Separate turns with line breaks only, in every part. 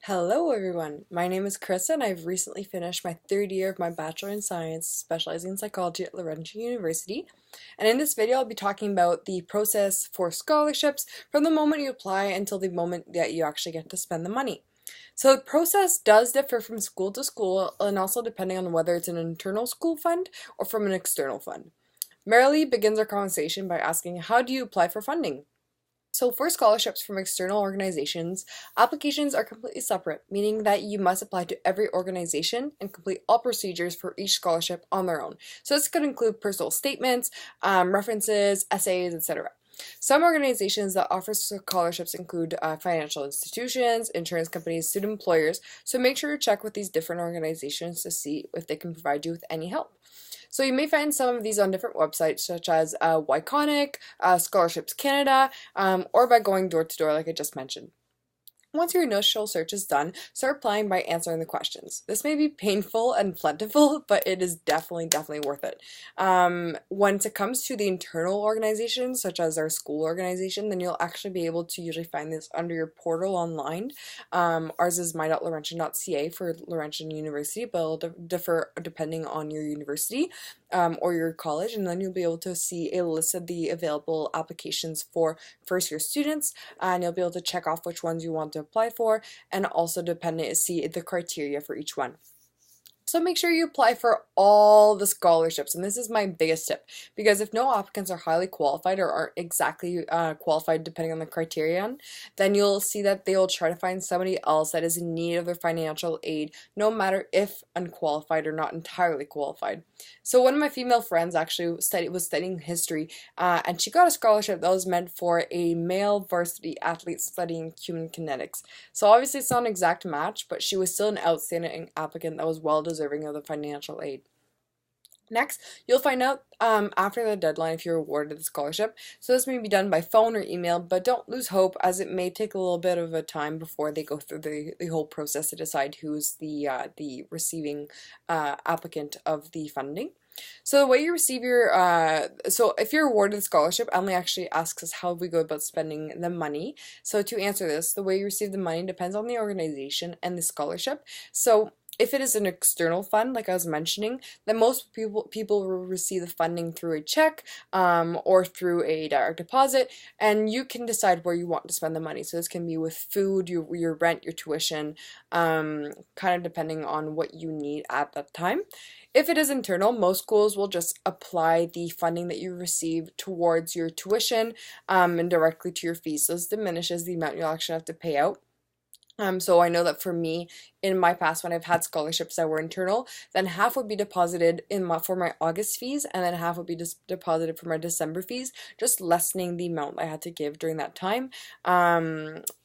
Hello everyone, my name is Karyssa and I've recently finished my third year of my Bachelor in Science, specializing in psychology at Laurentian University. And in this video I'll be talking about the process for scholarships from the moment you apply until the moment that you actually get to spend the money. So the process does differ from school to school and also depending on whether it's an internal school fund or from an external fund. Merilee begins our conversation by asking, how do you apply for funding? So for scholarships from external organizations, applications are completely separate, meaning that you must apply to every organization and complete all procedures for each scholarship on their own. So this could include personal statements, references, essays, etc. Some organizations that offer scholarships include financial institutions, insurance companies, student employers, so make sure to check with these different organizations to see if they can provide you with any help. So you may find some of these on different websites such as Wyconic, Scholarships Canada, or by going door to door like I just mentioned. Once your initial search is done, start applying by answering the questions. This may be painful and plentiful, but it is definitely worth it. Once it comes to the internal organizations, such as our school organization, then you'll actually be able to usually find this under your portal online. Ours is my.laurentian.ca for Laurentian University, but it'll differ depending on your university or your college, and then you'll be able to see a list of the available applications for first year students, and you'll be able to check off which ones you want to apply for, and also see the criteria for each one. So make sure you apply for all the scholarships, and this is my biggest tip, because if no applicants are highly qualified or aren't exactly qualified depending on the criterion, then you'll see that they will try to find somebody else that is in need of their financial aid, no matter if unqualified or not entirely qualified. So one of my female friends actually was studying history, and she got a scholarship that was meant for a male varsity athlete studying human kinetics. So obviously it's not an exact match, but she was still an outstanding applicant that was well deserving of the financial aid. Next, you'll find out after the deadline if you're awarded the scholarship. So this may be done by phone or email, but don't lose hope as it may take a little bit of a time before they go through the whole process to decide who's the receiving applicant of the funding. So the way you receive your, so if you're awarded the scholarship, Emily actually asks us how we go about spending the money. So to answer this, the way you receive the money depends on the organization and the scholarship. So if it is an external fund, like I was mentioning, then most people will receive the funding through a check or through a direct deposit, and you can decide where you want to spend the money. So this can be with food, your rent, your tuition, kind of depending on what you need at that time. If it is internal, most schools will just apply the funding that you receive towards your tuition and directly to your fees. So this diminishes the amount you'll actually have to pay out. So I know that for me, in my past, when I've had scholarships that were internal, then half would be deposited for my August fees, and then half would be deposited for my December fees, just lessening the amount I had to give during that time.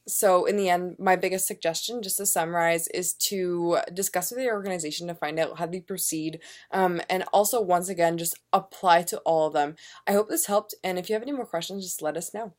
So in the end, my biggest suggestion, just to summarize, is to discuss with the organization to find out how they proceed, and also, once again, just apply to all of them. I hope this helped, and if you have any more questions, just let us know.